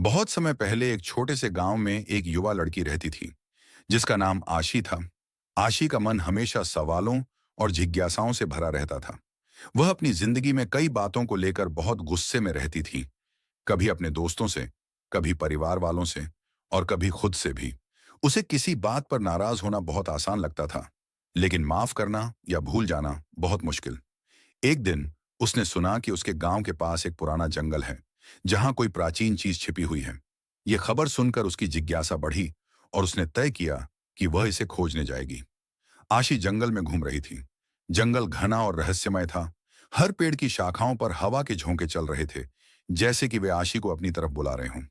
बहुत समय पहले एक छोटे से गांव में एक युवा लड़की रहती थी जिसका नाम आशी था। आशी का मन हमेशा सवालों और जिज्ञासाओं से भरा रहता था। वह अपनी जिंदगी में कई बातों को लेकर बहुत गुस्से में रहती थी। कभी अपने दोस्तों से, कभी परिवार वालों से और कभी खुद से भी। उसे किसी बात पर नाराज होना बहुत आसान लगता था, लेकिन माफ करना या भूल जाना बहुत मुश्किल। एक दिन उसने सुना कि उसके गांव के पास एक पुराना जंगल है जहां कोई प्राचीन चीज छिपी हुई है। यह खबर सुनकर उसकी जिज्ञासा बढ़ी और उसने तय किया कि वह इसे खोजने जाएगी। आशी जंगल में घूम रही थी। जंगल घना और रहस्यमय था। हर पेड़ की शाखाओं पर हवा के झोंके चल रहे थे, जैसे कि वे आशी को अपनी तरफ बुला रहे हों।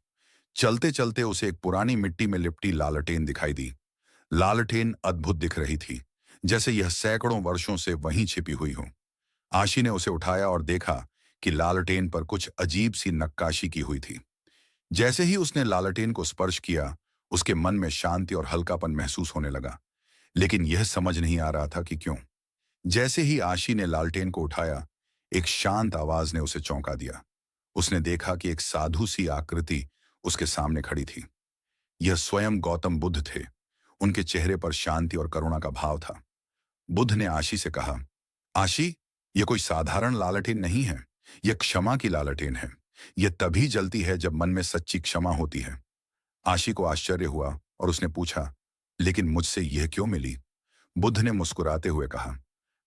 चलते चलते उसे एक पुरानी मिट्टी में लिपटी लालटेन दिखाई दी। लालटेन अद्भुत दिख रही थी, जैसे यह सैकड़ों वर्षों से वहीं छिपी हुई हो। आशी ने उसे उठाया और देखा कि लालटेन पर कुछ अजीब सी नक्काशी की हुई थी। जैसे ही उसने लालटेन को स्पर्श किया, उसके मन में शांति और हल्कापन महसूस होने लगा, लेकिन यह समझ नहीं आ रहा था कि क्यों। जैसे ही आशी ने लालटेन को उठाया, एक शांत आवाज ने उसे चौंका दिया। उसने देखा कि एक साधु सी आकृति उसके सामने खड़ी थी। यह स्वयं गौतम बुद्ध थे। उनके चेहरे पर शांति और करुणा का भाव था। बुद्ध ने आशी से कहा, आशी, यह कोई साधारण लालटेन नहीं है। यह क्षमा की लालटेन है। यह तभी जलती है जब मन में सच्ची क्षमा होती है। आशी को आश्चर्य हुआ और उसने पूछा, लेकिन मुझसे यह क्यों मिली? बुद्ध ने मुस्कुराते हुए कहा,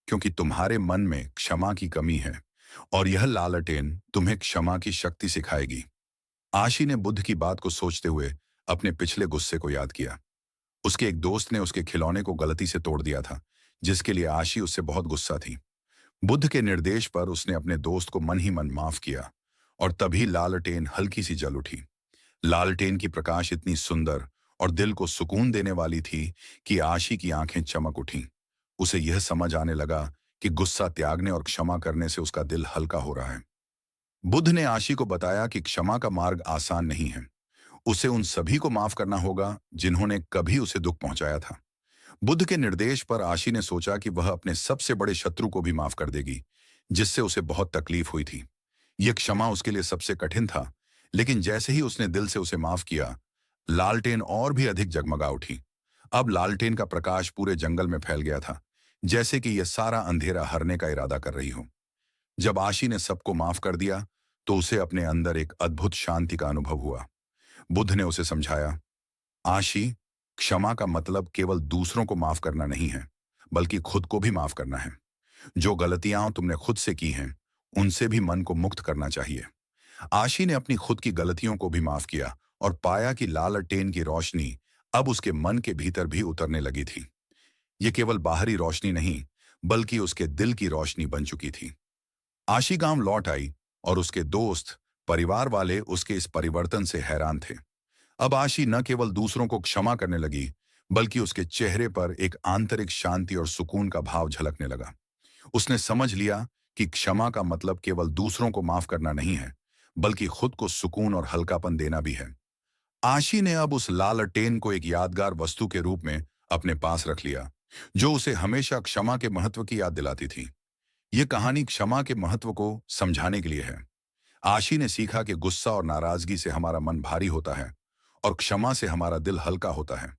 क्योंकि तुम्हारे मन में क्षमा की कमी है और यह लालटेन तुम्हें क्षमा की शक्ति सिखाएगी। आशी ने बुद्ध की बात को सोचते हुए अपने पिछले गुस्से को याद किया। उसके एक दोस्त ने उसके खिलौने को गलती से तोड़ दिया था, जिसके लिए आशी उससे बहुत गुस्सा थी। बुद्ध के निर्देश पर उसने अपने दोस्त को मन ही मन माफ किया और तभी लालटेन हल्की सी जल उठी। लालटेन की प्रकाश इतनी सुंदर और दिल को सुकून देने वाली थी कि आशी की आंखें चमक उठीं। उसे यह समझ आने लगा कि गुस्सा त्यागने और क्षमा करने से उसका दिल हल्का हो रहा है। बुद्ध ने आशी को बताया कि क्षमा का मार्ग आसान नहीं है। उसे उन सभी को माफ करना होगा जिन्होंने कभी उसे दुख पहुंचाया था। बुद्ध के निर्देश पर आशी ने सोचा कि वह अपने सबसे बड़े शत्रु को भी माफ कर देगी, जिससे उसे बहुत तकलीफ हुई थी। यह क्षमा उसके लिए सबसे कठिन था, लेकिन जैसे ही उसने दिल से उसे माफ किया, लालटेन और भी अधिक जगमगा उठी। अब लालटेन का प्रकाश पूरे जंगल में फैल गया था, जैसे कि यह सारा अंधेरा हरने का इरादा कर रही हो। जब आशी ने सबको माफ कर दिया, तो उसे अपने अंदर एक अद्भुत शांति का अनुभव हुआ। बुद्ध ने उसे समझाया, आशी, क्षमा का मतलब केवल दूसरों को माफ करना नहीं है, बल्कि खुद को भी माफ करना है। जो गलतियां तुमने खुद से की हैं, उनसे भी मन को मुक्त करना चाहिए। आशी ने अपनी खुद की गलतियों को भी माफ किया और पाया कि लालटेन की रोशनी अब उसके मन के भीतर भी उतरने लगी थी। ये केवल बाहरी रोशनी नहीं, बल्कि उसके दिल की रोशनी बन चुकी थी। आशी गांव लौट आई और उसके दोस्त, परिवार वाले उसके इस परिवर्तन से हैरान थे। अब आशी न केवल दूसरों को क्षमा करने लगी, बल्कि उसके चेहरे पर एक आंतरिक शांति और सुकून का भाव झलकने लगा। उसने समझ लिया कि क्षमा का मतलब केवल दूसरों को माफ करना नहीं है, बल्कि खुद को सुकून और हल्कापन देना भी है। आशी ने अब उस लालटेन को एक यादगार वस्तु के रूप में अपने पास रख लिया, जो उसे हमेशा क्षमा के महत्व की याद दिलाती थी। यह कहानी क्षमा के महत्व को समझाने के लिए है। आशी ने सीखा कि गुस्सा और नाराजगी से हमारा मन भारी होता है और क्षमा से हमारा दिल हल्का होता है।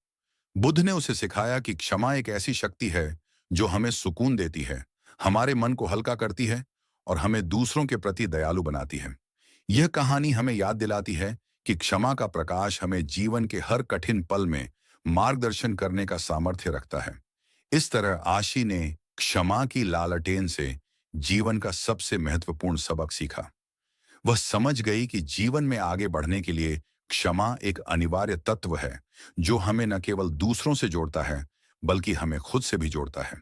बुद्ध ने उसे सिखाया कि क्षमा एक ऐसी शक्ति है जो हमें सुकून देती है, हमारे मन को हल्का करती है और हमें दूसरों के प्रति दयालु बनाती है। यह कहानी हमें याद दिलाती है कि क्षमा का प्रकाश हमें जीवन के हर कठिन पल में मार्गदर्शन करने का सामर्थ्य रखता है। इस तरह आशी ने क्षमा की लालटेन से जीवन का सबसे महत्वपूर्ण सबक सीखा। वह समझ गई कि जीवन में आगे बढ़ने के लिए क्षमा एक अनिवार्य तत्व है, जो हमें न केवल दूसरों से जोड़ता है, बल्कि हमें खुद से भी जोड़ता है।